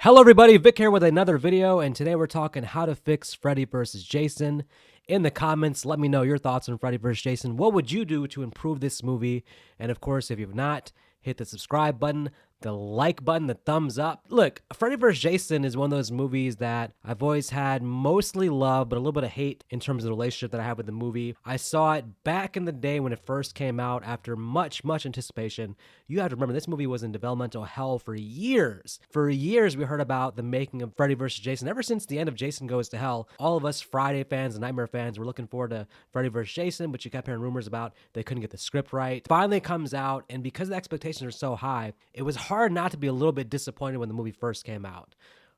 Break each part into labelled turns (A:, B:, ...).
A: Hello everybody, Vic here with another video, and today we're talking how to fix Freddy vs. Jason. In the comments, let me know your thoughts on Freddy vs. Jason. What would you do to improve this movie? And of course, if you've not, hit the subscribe button, the like button, the thumbs up. Look, Freddy vs. Jason is one of those movies that I've always had mostly love, but a little bit of hate in terms of the relationship that I have with the movie. I saw it back in the day when it first came out after much anticipation. You have to remember, this movie was in developmental hell for years. For years, we heard about the making of Freddy vs. Jason. Ever since the end of Jason Goes to Hell, all of us Friday fans and Nightmare fans were looking forward to Freddy vs. Jason, but you kept hearing rumors about they couldn't get the script right. Finally it comes out, and because the expectations are so high, it was hard not to be a little bit disappointed when the movie first came out.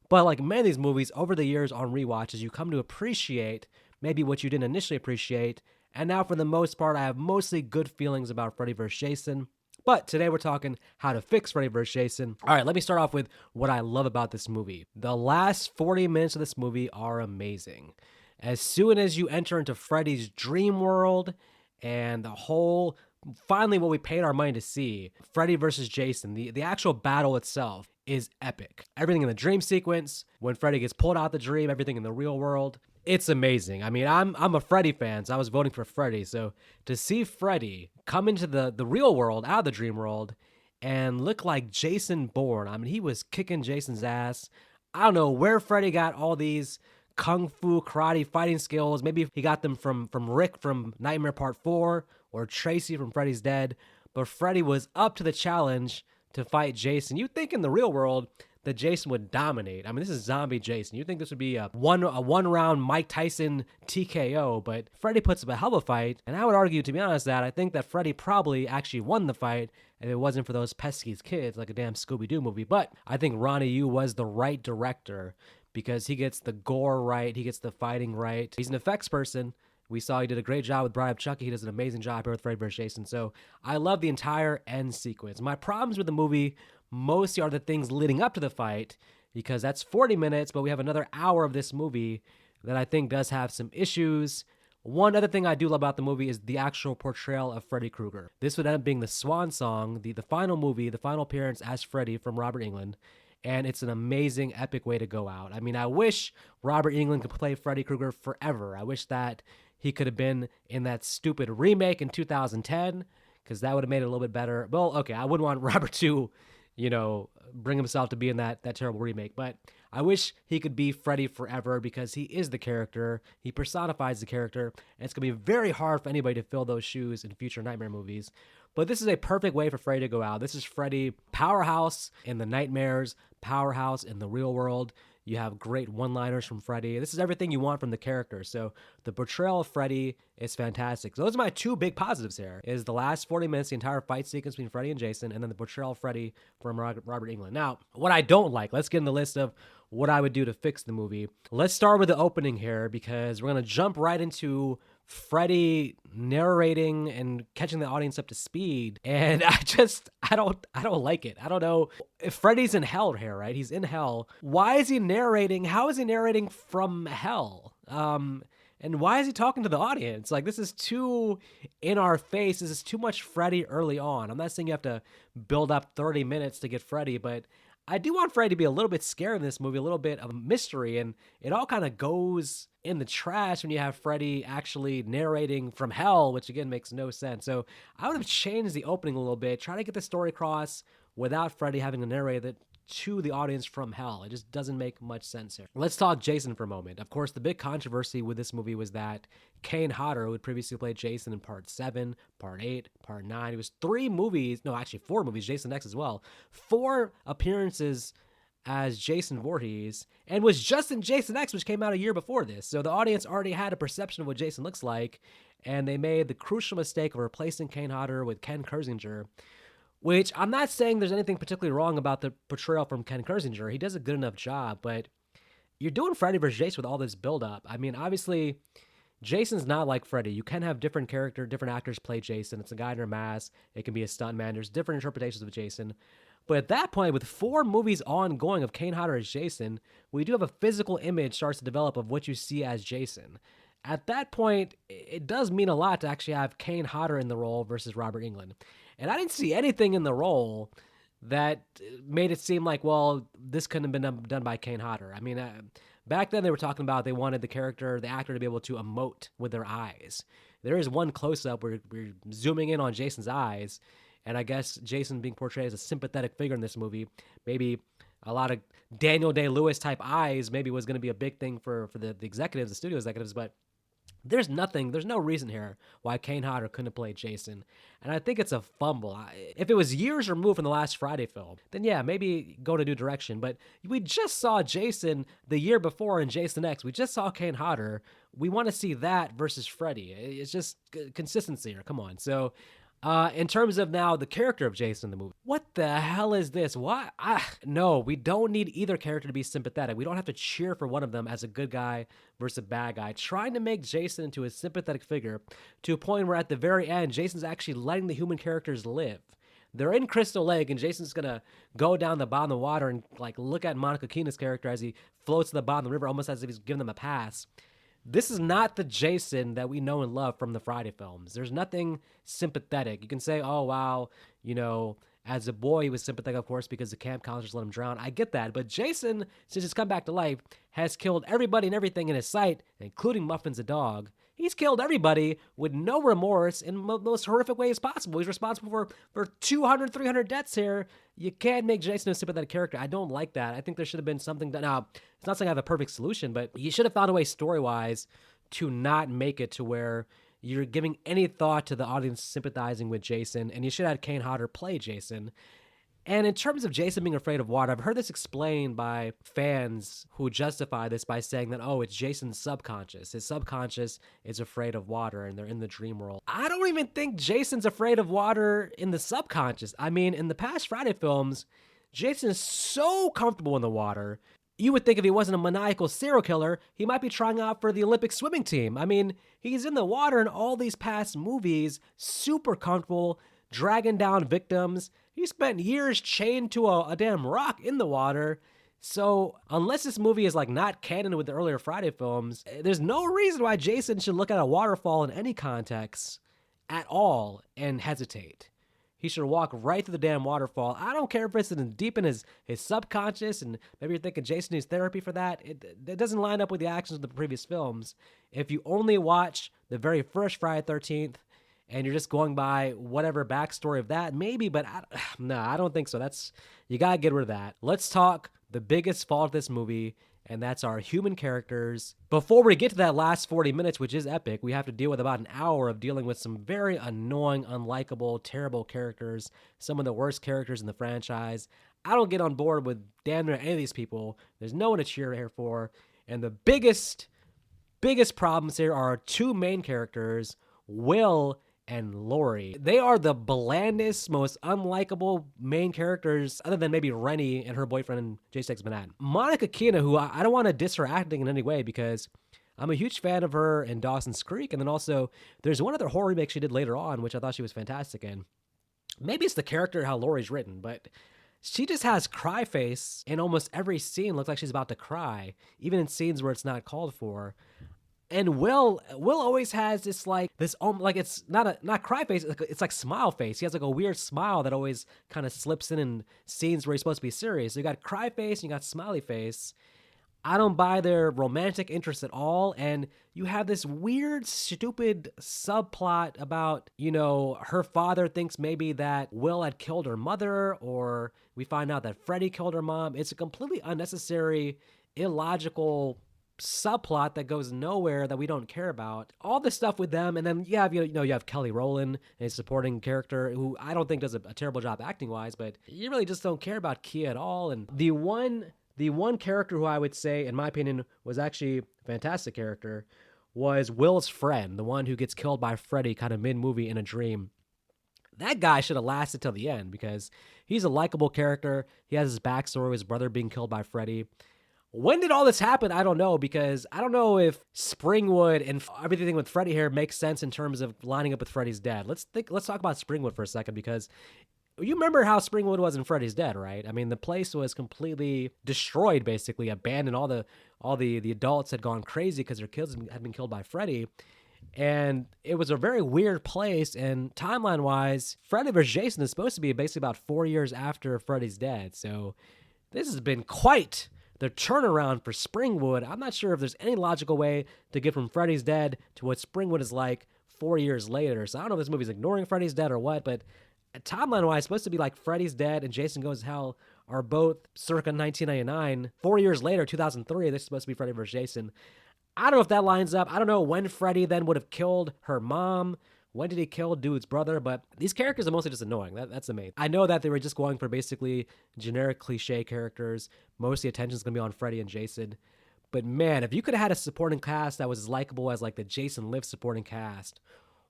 A: But like many of these movies, over the years on rewatches, you come to appreciate maybe what you didn't initially appreciate. And now for the most part, I have mostly good feelings about Freddy vs. Jason. But today we're talking how to fix Freddy vs. Jason. All right, let me start off with what I love about this movie. The last 40 minutes of this movie are amazing. As soon as you enter into Freddy's dream world and the whole, finally what we paid our money to see, Freddy vs. Jason, the actual battle itself is epic. Everything in the dream sequence, when Freddy gets pulled out the dream, everything in the real world, it's amazing. I mean, I'm a Freddy fan, so I was voting for Freddy. So to see Freddy come into the real world, out of the dream world, and look like Jason Bourne, I mean, he was kicking Jason's ass. I don't know where Freddy got all these kung fu, karate, fighting skills. Maybe he got them from Rick from Nightmare Part 4 or Tracy from Freddy's Dead. But Freddy was up to the challenge to fight Jason. You'd think in the real world that Jason would dominate. I mean, this is zombie Jason. You'd think this would be a one round Mike Tyson TKO, but Freddy puts up a hell of a fight. And I would argue, to be honest, that I think that Freddy probably actually won the fight if it wasn't for those pesky kids like a damn Scooby-Doo movie. But I think Ronnie Yu was the right director because he gets the gore right, he gets the fighting right. He's an effects person. We saw he did a great job with Bride of Chucky. He does an amazing job here with Freddy vs. Jason. So I love the entire end sequence. My problems with the movie mostly are the things leading up to the fight, because that's 40 minutes, but we have another hour of this movie that I think does have some issues. One other thing I do love about the movie is the actual portrayal of Freddy Krueger. This would end up being the swan song, the final movie, the final appearance as Freddy from Robert Englund. And it's an amazing, epic way to go out. I mean, I wish Robert Englund could play Freddy Krueger forever. I wish that he could have been in that stupid remake in 2010, because that would have made it a little bit better. Well, okay, I wouldn't want Robert to, bring himself to be in that terrible remake. But I wish he could be Freddy forever, because he is the character. He personifies the character. And it's going to be very hard for anybody to fill those shoes in future Nightmare movies. But this is a perfect way for Freddy to go out. This is Freddy, powerhouse in the nightmares, powerhouse in the real world. You have great one-liners from Freddy. This is everything you want from the character. So the portrayal of Freddy is fantastic. So those are my two big positives here, is the last 40 minutes, the entire fight sequence between Freddy and Jason, and then the portrayal of Freddy from Robert Englund. Now, what I don't like, let's get in the list of what I would do to fix the movie. Let's start with the opening here, because we're going to jump right into Freddy narrating and catching the audience up to speed, and I don't like it. I don't know if Freddy's in hell here, right? He's in hell. Why is he narrating? How is he narrating from hell? And why is he talking to the audience? Like, this is too in our face. This is too much Freddy early on. I'm not saying you have to build up 30 minutes to get Freddy, but I do want Freddy to be a little bit scary in this movie, a little bit of a mystery, and it all kind of goes in the trash when you have Freddy actually narrating from hell, which again makes no sense. So I would have changed the opening a little bit, try to get the story across without Freddy having to narrate it to the audience from hell. It just doesn't make much sense here. Let's talk Jason for a moment. Of course, the big controversy with this movie was that Kane Hodder, who had previously played Jason in Part 7, Part 8, Part 9, it was 4 movies, Jason X as well, 4 appearances as Jason Voorhees, and was just in Jason X, which came out a year before this. So the audience already had a perception of what Jason looks like, and they made the crucial mistake of replacing Kane Hodder with Ken Kirzinger, which I'm not saying there's anything particularly wrong about the portrayal from Ken Kirzinger. He does a good enough job, but you're doing Freddy vs. Jason with all this buildup. I mean, obviously, Jason's not like Freddy. You can have different actors play Jason. It's a guy in a mask. It can be a stuntman. There's different interpretations of Jason. But at that point, with 4 movies ongoing of Kane Hodder as Jason, we do have a physical image starts to develop of what you see as Jason. At that point, it does mean a lot to actually have Kane Hodder in the role versus Robert Englund. And I didn't see anything in the role that made it seem like, well, this couldn't have been done by Kane Hodder. I mean, back then they were talking about they wanted the actor to be able to emote with their eyes. There is one close up where we're zooming in on Jason's eyes, and I guess Jason being portrayed as a sympathetic figure in this movie, maybe a lot of Daniel Day-Lewis type eyes maybe was going to be a big thing for the executives, the studio executives, but there's no reason here why Kane Hodder couldn't have played Jason. And I think it's a fumble. If it was years removed from the last Friday film, then yeah, maybe go in a new direction. But we just saw Jason the year before in Jason X. We just saw Kane Hodder. We want to see that versus Freddy. It's just consistency here. Come on. So in terms of now the character of Jason in the movie, what the hell is this? Why? No, we don't need either character to be sympathetic. We don't have to cheer for one of them as a good guy versus a bad guy. Trying to make Jason into a sympathetic figure to a point where at the very end, Jason's actually letting the human characters live. They're in Crystal Lake, and Jason's gonna go down the bottom of the water and like look at Monica Keena's character as he floats to the bottom of the river, almost as if he's giving them a pass. This is not the Jason that we know and love from the Friday films. There's nothing sympathetic. You can say, oh, wow, as a boy, he was sympathetic, of course, because the camp counselors let him drown. I get that. But Jason, since he's come back to life, has killed everybody and everything in his sight, including Muffins the dog. He's killed everybody with no remorse in the most horrific ways possible. He's responsible for 200, 300 deaths here. You can't make Jason a sympathetic character. I don't like that. I think there should have been something that, now, it's not saying I have a perfect solution, but you should have found a way story-wise to not make it to where you're giving any thought to the audience sympathizing with Jason, and you should have had Kane Hodder play Jason. And in terms of Jason being afraid of water, I've heard this explained by fans who justify this by saying that, oh, it's Jason's subconscious. His subconscious is afraid of water and they're in the dream world. I don't even think Jason's afraid of water in the subconscious. I mean, in the past Friday films, Jason is so comfortable in the water. You would think if he wasn't a maniacal serial killer, he might be trying out for the Olympic swimming team. I mean, he's in the water in all these past movies, super comfortable, dragging down victims. He spent years chained to a damn rock in the water. So unless this movie is like not canon with the earlier Friday films, there's no reason why Jason should look at a waterfall in any context at all and hesitate. He should walk right through the damn waterfall. I don't care if it's deep in his subconscious, and maybe you're thinking Jason needs therapy for that. It doesn't line up with the actions of the previous films. If you only watch the very first Friday 13th, and you're just going by whatever backstory of that, maybe, but I don't think so. You gotta get rid of that. Let's talk the biggest fault of this movie, and that's our human characters. Before we get to that last 40 minutes, which is epic, we have to deal with about an hour of dealing with some very annoying, unlikable, terrible characters, some of the worst characters in the franchise. I don't get on board with damn near any of these people. There's no one to cheer here for. And the biggest problems here are our two main characters, Will and Lori. They are the blandest, most unlikable main characters, other than maybe Rennie and her boyfriend, J6 Manhattan. Monica Keena, who I don't want to diss her acting in any way because I'm a huge fan of her in Dawson's Creek, and then also there's one other horror remake she did later on, which I thought she was fantastic in. Maybe it's the character, how Lori's written, but she just has cry face in almost every scene. Looks like she's about to cry, even in scenes where it's not called for. And Will always has this it's not cry face, it's like smile face. He has like a weird smile that always kind of slips in scenes where he's supposed to be serious. So you got cry face and you got smiley face. I don't buy their romantic interest at all. And you have this weird, stupid subplot about, her father thinks maybe that Will had killed her mother, or we find out that Freddy killed her mom. It's a completely unnecessary, illogical subplot that goes nowhere that we don't care about. All this stuff with them, and then you have Kelly Rowland, a supporting character who I don't think does a terrible job acting wise, but you really just don't care about Kia at all. And the one character who I would say, in my opinion, was actually a fantastic character was Will's friend, the one who gets killed by Freddy kind of mid-movie in a dream. That guy should have lasted till the end because he's a likable character. He has his backstory, his brother being killed by Freddy. When did all this happen? I don't know, because I don't know if Springwood and everything with Freddy here makes sense in terms of lining up with Freddy's dad. Let's talk about Springwood for a second, because you remember how Springwood was in Freddy's Dead, right? I mean, the place was completely destroyed, basically abandoned. All the adults had gone crazy because their kids had been killed by Freddy. And it was a very weird place. And timeline wise, Freddy vs. Jason is supposed to be basically about 4 years after Freddy's dead. So this has been quite the turnaround for Springwood. I'm not sure if there's any logical way to get from Freddy's dead to what Springwood is like 4 years later. So I don't know if this movie's ignoring Freddy's dead or what, but timeline wise, supposed to be like Freddy's dead and Jason Goes to Hell are both circa 1999. 4 years later, 2003, this is supposed to be Freddy vs. Jason. I don't know if that lines up. I don't know when Freddy then would have killed her mom. When did he kill dude's brother? But these characters are mostly just annoying. That's the main. I know that they were just going for basically generic cliche characters. Most of the attention's gonna be on Freddy and Jason. But man, if you could have had a supporting cast that was as likable as like the Jason Lives supporting cast,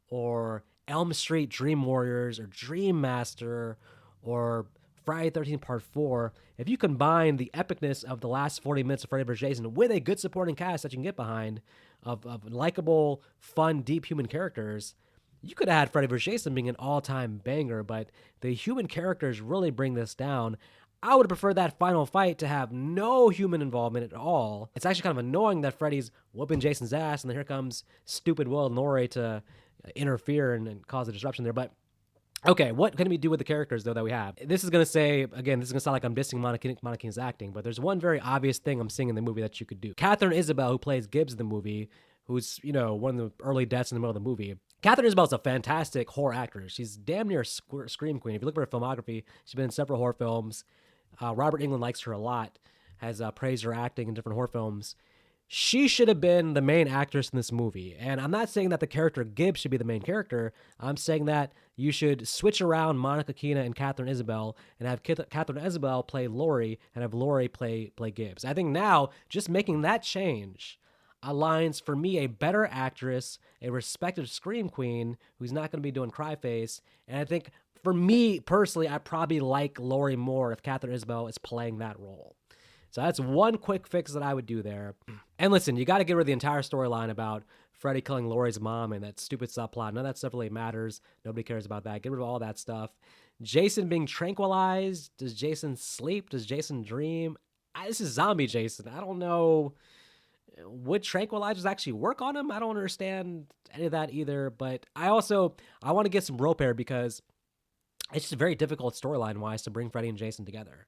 A: or Elm Street Dream Warriors, or Dream Master, or Friday 13th Part 4, if you combine the epicness of the last 40 minutes of Freddy vs. Jason with a good supporting cast that you can get behind of likable, fun, deep human characters, you could have had Freddy vs. Jason being an all-time banger, but the human characters really bring this down. I would prefer that final fight to have no human involvement at all. It's actually kind of annoying that Freddy's whooping Jason's ass, and then here comes stupid Will and Laurie to interfere and cause a disruption there. But okay, what can we do with the characters, though, that we have? This is going to say, again, this is going to sound like I'm dissing Monica King's acting, but there's one very obvious thing I'm seeing in the movie that you could do. Catherine Isabel, who plays Gibbs in the movie, who's, one of the early deaths in the middle of the movie. Catherine Isabel's a fantastic horror actress. She's damn near a scream queen. If you look at her filmography, she's been in several horror films. Robert Englund likes her a lot, has praised her acting in different horror films. She should have been the main actress in this movie. And I'm not saying that the character Gibbs should be the main character. I'm saying that you should switch around Monica Keena and Catherine Isabel and have Catherine Isabel play Laurie and have Laurie play Gibbs. I think now just making that change aligns for me a better actress, a respected scream queen who's not going to be doing cry face. And I think for me personally, I probably like Laurie more if Catherine Isabel is playing that role. So that's one quick fix that I would do there. And listen, you got to get rid of the entire storyline about Freddy killing Laurie's mom and that stupid subplot. None of that stuff really matters. Nobody cares about that. Get rid of all that stuff. Jason being tranquilized. Does Jason sleep? Does Jason dream? This is zombie Jason. I don't know. Would tranquilizers actually work on him? I don't understand any of that either. But I want to get some rope here because it's just very difficult storyline-wise to bring Freddy and Jason together.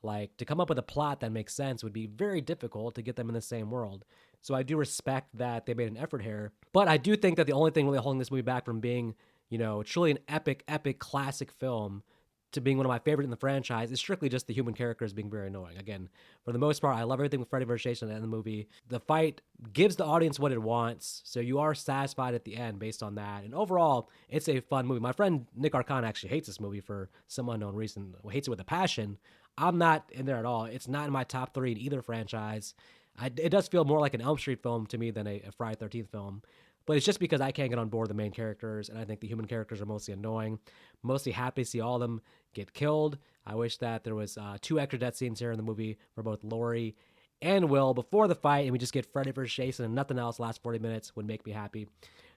A: Like, to come up with a plot that makes sense would be very difficult to get them in the same world. So I do respect that they made an effort here. But I do think that the only thing really holding this movie back from being, truly an epic classic film to being one of my favorite in the franchise is strictly just the human characters being very annoying. Again, for the most part, I love everything with Freddy vs. Jason in the movie. The fight gives the audience what it wants, so you are satisfied at the end based on that. And overall, it's a fun movie. My friend Nick Arcana actually hates this movie for some unknown reason. Hates it with a passion. I'm not in there at all. It's not in my top 3 in either franchise. It does feel more like an Elm Street film to me than a Friday 13th film. But it's just because I can't get on board the main characters, and I think the human characters are mostly annoying. Mostly happy to see all of them get killed. I wish that there was 2 extra death scenes here in the movie for both Laurie and Will before the fight, and we just get Freddy vs. Jason and nothing else last 40 minutes would make me happy.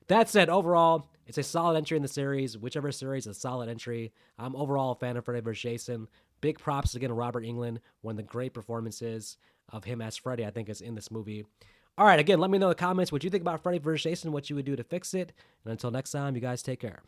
A: That said, overall, it's a solid entry in the series. Whichever series is a solid entry. I'm overall a fan of Freddy vs. Jason. Big props again to Robert Englund. One of the great performances of him as Freddy, I think, is in this movie. All right, again, let me know in the comments what you think about Freddy vs. Jason, what you would do to fix it. And until next time, you guys take care.